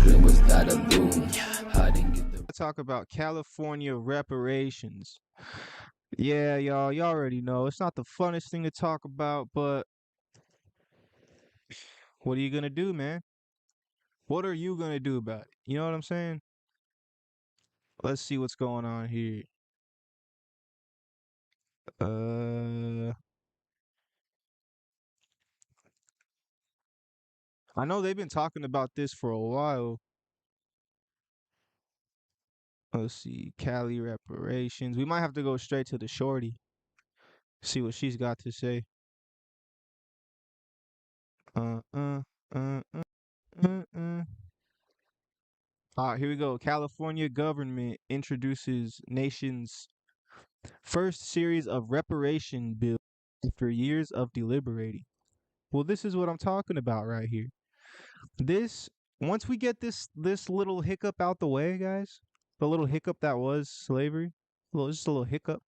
Brooklyn was that a boom. I didn't get the Talk about California reparations. Yeah, y'all already know it's not the funnest thing to talk about, but what are you gonna do, man? What are you gonna do about it? You know what I'm saying? Let's see what's going on here. Uh, I know they've been talking about this for a while. Let's see, Cali reparations. We might have to go straight to the shorty, see what she's got to say. Uh, uh, uh, uh, uh. All right, here we go. California government introduces nation's first series of reparation bills after years of deliberating. Well, this is what I'm talking about right here. This once we get this little hiccup out the way, guys, the little hiccup that was slavery, just a little hiccup.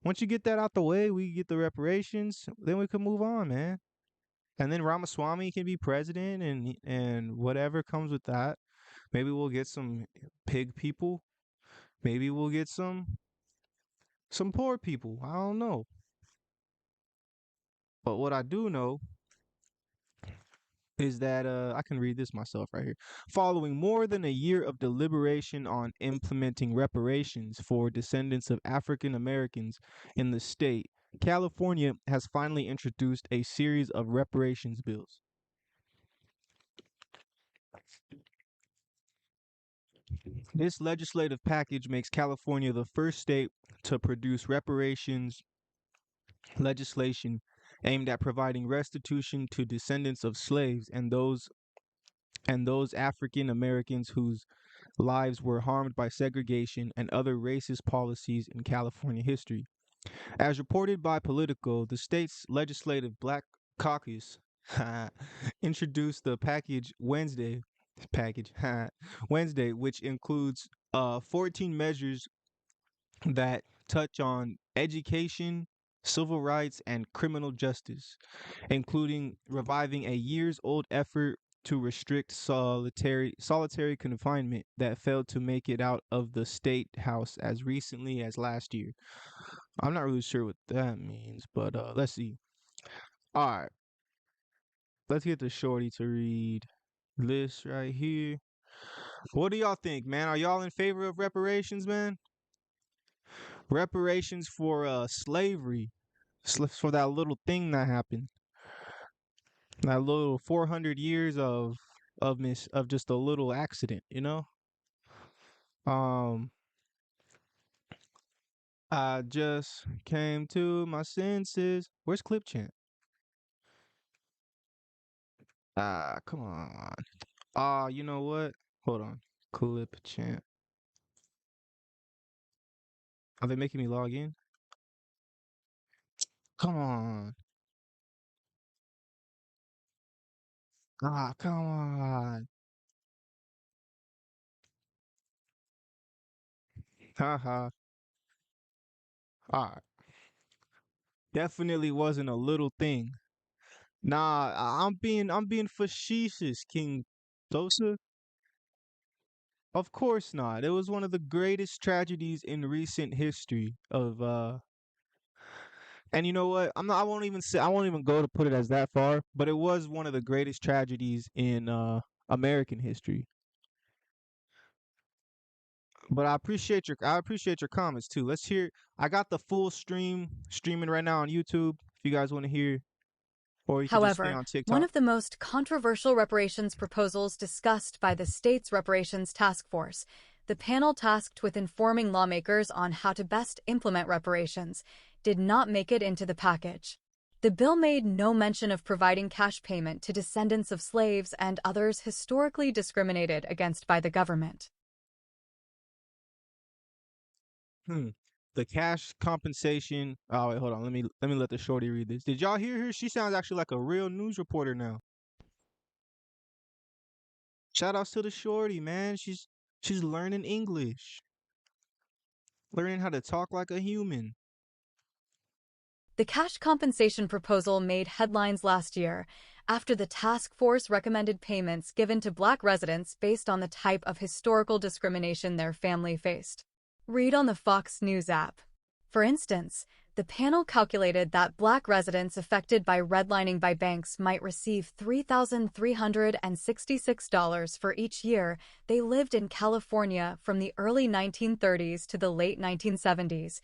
Once you get that out the way, we get the reparations, then we can move on, man. And then Ramaswamy can be president and whatever comes with that. Maybe we'll get some pig people. Maybe we'll get some poor people. I don't know. But what I do know is that I can read this myself right here. Following more than a year of deliberation on implementing reparations for descendants of African Americans in the state, California has finally introduced a series of reparations bills. This legislative package makes California the first state to produce reparations legislation aimed at providing restitution to descendants of slaves and those African Americans whose lives were harmed by segregation and other racist policies in California history. As reported by Politico, the state's legislative Black Caucus introduced the package Wednesday, which includes 14 measures that touch on education, civil rights, and criminal justice, including reviving a years old effort to restrict solitary confinement that failed to make it out of the state house as recently as last year. I'm not really sure what that means, but let's see. All right, let's get the shorty to read this right here. What do y'all think, man? Are y'all in favor of reparations, man? Reparations for slavery, for that little thing that happened, that little 400 years of just a little accident, you know. Um, I just came to my senses. Where's Clip Chant? Ah, come on. Ah, you know what? Hold on. Clip Chant. Are they making me log in? Come on. Ah, come on. Haha. All right. Definitely wasn't a little thing. Nah, I'm being facetious, King Sosa. Of course not. It was one of the greatest tragedies in recent history of and you know what? I won't even go to put it as that far, but it was one of the greatest tragedies in American history. But I appreciate your comments too. Let's hear I got the full streaming right now on YouTube if you guys want to hear, or you could just stay However, on one TikTok. of the most controversial reparations proposals discussed by the state's reparations task force, the panel tasked with informing lawmakers on how to best implement reparations, did not make it into the package. The bill made no mention of providing cash payment to descendants of slaves and others historically discriminated against by the government. Hmm. The cash compensation. Oh wait, hold on. Let me let the shorty read this. Did y'all hear her? She sounds actually like a real news reporter now. Shout outs to the shorty, man. She's learning English, learning how to talk like a human. The cash compensation proposal made headlines last year after the task force recommended payments given to Black residents based on the type of historical discrimination their family faced. Read on the Fox News app. For instance, the panel calculated that Black residents affected by redlining by banks might receive $3,366 for each year they lived in California from the early 1930s to the late 1970s,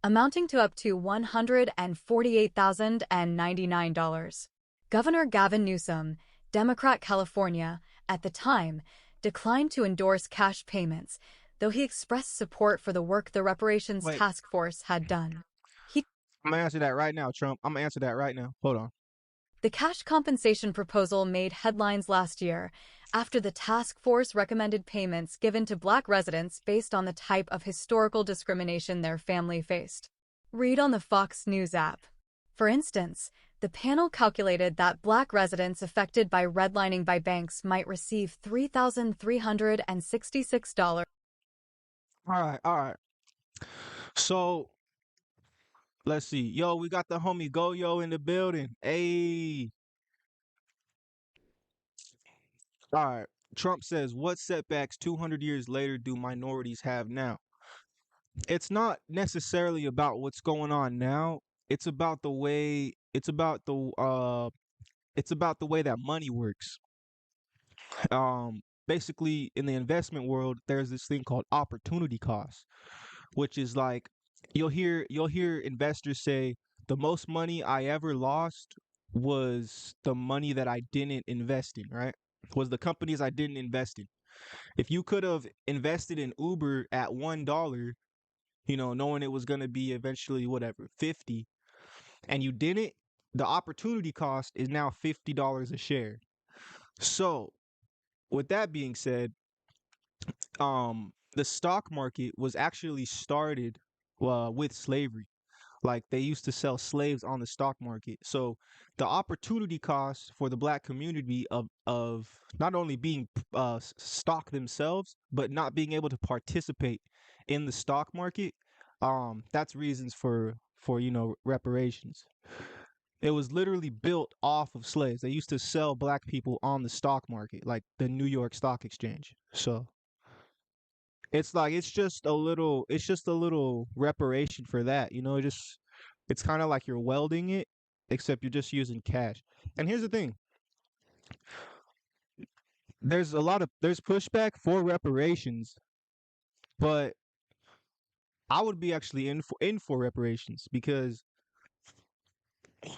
amounting to up to $148,099. Governor Gavin Newsom, Democrat California, at the time, declined to endorse cash payments, though he expressed support for the work the reparations Wait, task force had done. I'm gonna answer that right now, Trump. I'm gonna answer that right now. Hold on. The cash compensation proposal made headlines last year after the task force recommended payments given to Black residents based on the type of historical discrimination their family faced. Read on the Fox News app. For instance, the panel calculated that Black residents affected by redlining by banks might receive $3,366. All right. So let's see. Yo, we got the homie Goyo in the building. Hey. All right. Trump says, what setbacks 200 years later do minorities have now? It's not necessarily about what's going on now. It's about the way it's about the way that money works. Basically in the investment world, there's this thing called opportunity cost, which is like you'll hear investors say the most money I ever lost was the money that I didn't invest in, right? Was the companies I didn't invest in. If you could have invested in Uber at $1, knowing it was going to be eventually whatever, 50, and you didn't, the opportunity cost is now $50 a share. So, with that being said, the stock market was actually started with slavery. Like they used to sell slaves on the stock market. So the opportunity cost for the black community of not only being stock themselves, but not being able to participate in the stock market, that's reasons for reparations. It was literally built off of slaves. They used to sell black people on the stock market, like the New York Stock Exchange. So it's like it's just a little reparation for that, it's kind of like you're welding it, except you're just using cash. And here's the thing: there's pushback for reparations, but I would be actually in for reparations because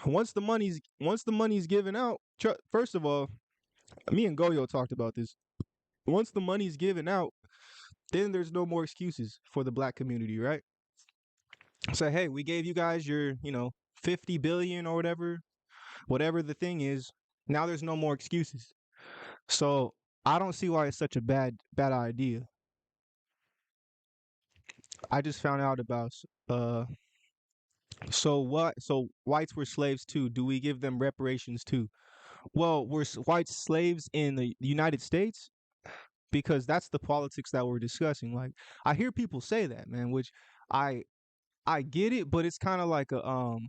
once the money's given out, first of all, me and Goyo talked about this. Once the money's given out, then there's no more excuses for the black community, right? Say, hey, we gave you guys your 50 billion or whatever the thing is. Now there's no more excuses. So I don't see why it's such a bad idea. I just found out about so what? So whites were slaves too. Do we give them reparations too? Well, were whites slaves in the United States? Because that's the politics that we're discussing. Like I hear people say that, man, which I I get it, but it's kind of like a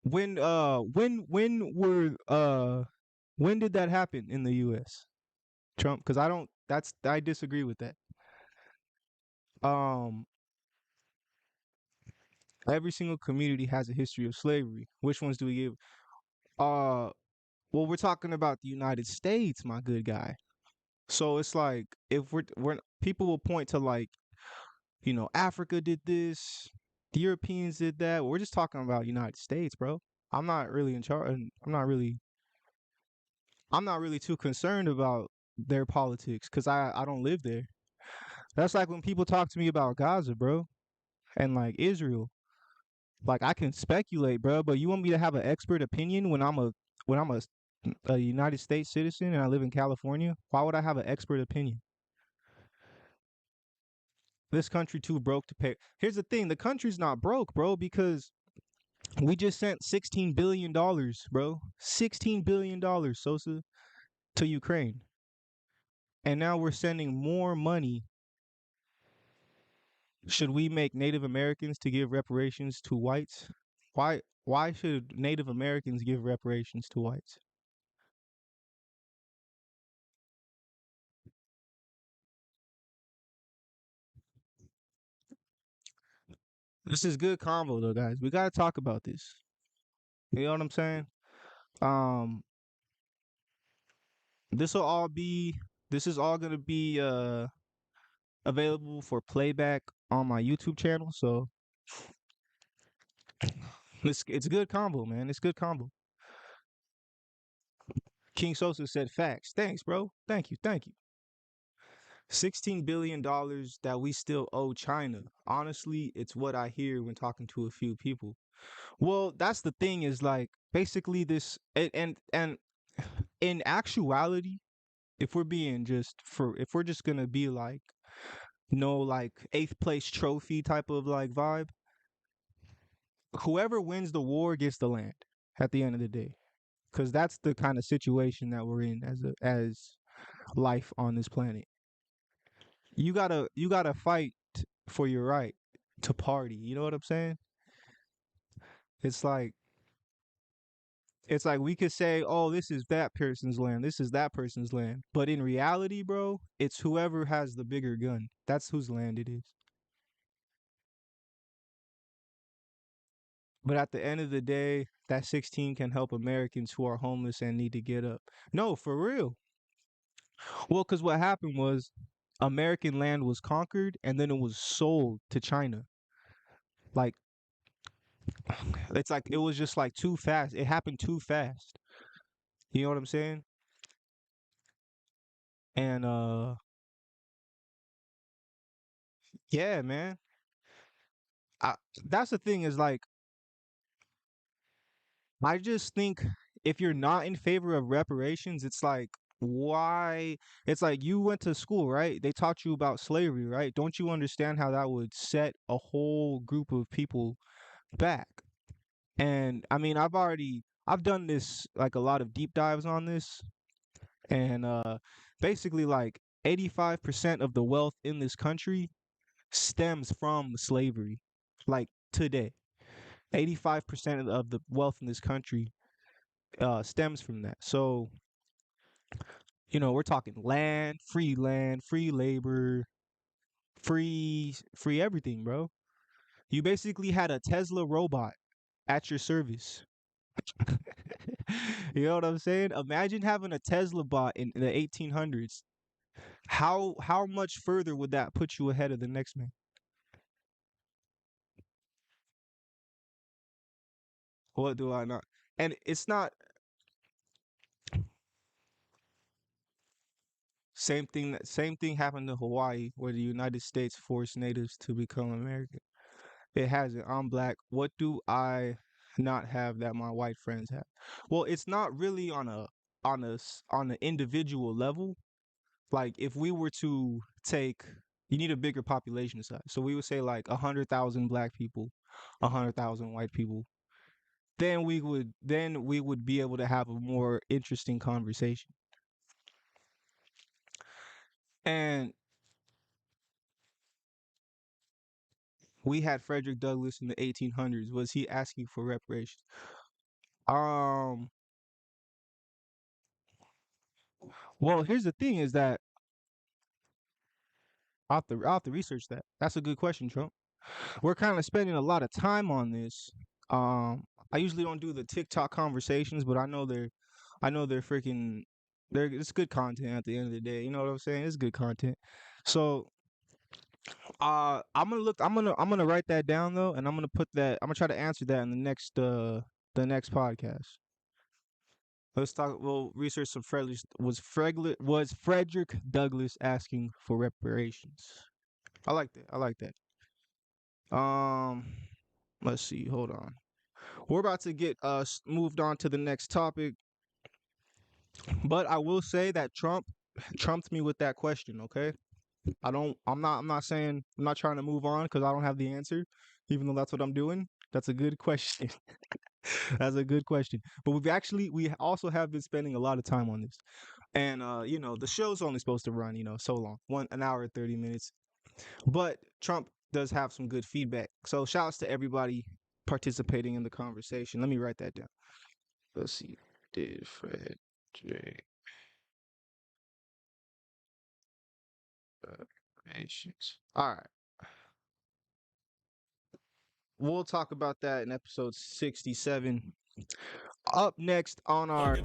when did that happen in the US? Trump, because I disagree with that. Um every single community has a history of slavery. Which ones do we give? Uh well, we're talking about the United States, my good guy. So it's like if we're people will point to like, Africa did this, the Europeans did that. We're just talking about United States, bro. I'm not really in charge. I'm not really too concerned about their politics because I don't live there. That's like when people talk to me about Gaza, bro, and like Israel. Like I can speculate, bro, but you want me to have an expert opinion when I'm a United States citizen and I live in California? Why would I have an expert opinion? This country too broke to pay. Here's the thing: the country's not broke, bro, because we just sent $16 billion, bro, $16 billion, Sosa, to Ukraine, and now we're sending more money. Should we make Native Americans to give reparations to whites? Why? Why should Native Americans give reparations to whites? This is good convo though, guys. We gotta talk about this. You know what I'm saying? Um, this will all be. This is all gonna be available for playback on my YouTube channel. So it's good combo, man. It's good combo. King Sosa said facts. Thanks, bro. Thank you. Thank you. $16 billion that we still owe China. Honestly, it's what I hear when talking to a few people. Well, that's the thing is like basically this and in actuality, if we're being just for if we're just gonna be like no like eighth place trophy type of like vibe, whoever wins the war gets the land at the end of the day. Cause that's the kind of situation that we're in as life on this planet. You gotta fight for your right to party. You know what I'm saying? It's like it's like we could say, "Oh, this is that person's land. This is that person's land." But in reality, bro, it's whoever has the bigger gun. That's whose land it is. But at the end of the day, that 16 can help Americans who are homeless and need to get up. No, for real. Well, cuz what happened was American land was conquered and then it was sold to China. Like it's like it was just like too fast. It happened too fast. You know what I'm saying? And yeah, man. I, that's the thing is like I just think if you're not in favor of reparations, it's like why it's like you went to school, right? They taught you about slavery, right? Don't you understand how that would set a whole group of people back? And I mean, I've done this like a lot of deep dives on this and basically like 85% of the wealth in this country stems from slavery. Like today, 85% of the wealth in this country stems from that. So, we're talking land, free labor, free everything, bro. You basically had a Tesla robot at your service. You know what I'm saying? Imagine having a Tesla bot in the 1800s. How much further would that put you ahead of the next man? What do I not? And it's not same thing happened to Hawaii where the United States forced natives to become American. It hasn't. I'm black. What do I not have that my white friends have? Well, it's not really on an individual level. Like if we were to take, you need a bigger population size. So we would say like 100,000 black people, 100,000 white people. Then we would be able to have a more interesting conversation. And we had Frederick Douglass in the 1800s. Was he asking for reparations? Um. Well, here's the thing: is that I'll have to research that. That's a good question, Trump. We're kind of spending a lot of time on this. Um, I usually don't do the TikTok conversations, but I know they're freaking, it's good content at the end of the day. You know what I'm saying? It's good content. So, I'm gonna write that down though, and I'm gonna try to answer that in the next podcast. Let's talk. We'll research some Frederick Douglass asking for reparations? I like that. I like that. Um, let's see. Hold on. We're about to get moved on to the next topic, but I will say that Trump trumped me with that question. Okay, I don't. I'm not saying. I'm not trying to move on because I don't have the answer, even though that's what I'm doing. That's a good question. That's a good question. But we also have been spending a lot of time on this, and the show's only supposed to run so long, an hour and 30 minutes. But Trump does have some good feedback. So shout outs to everybody participating in the conversation. Let me write that down. Let's see. Did Fred J. Reparations. All right. We'll talk about that in episode 67. Up next on our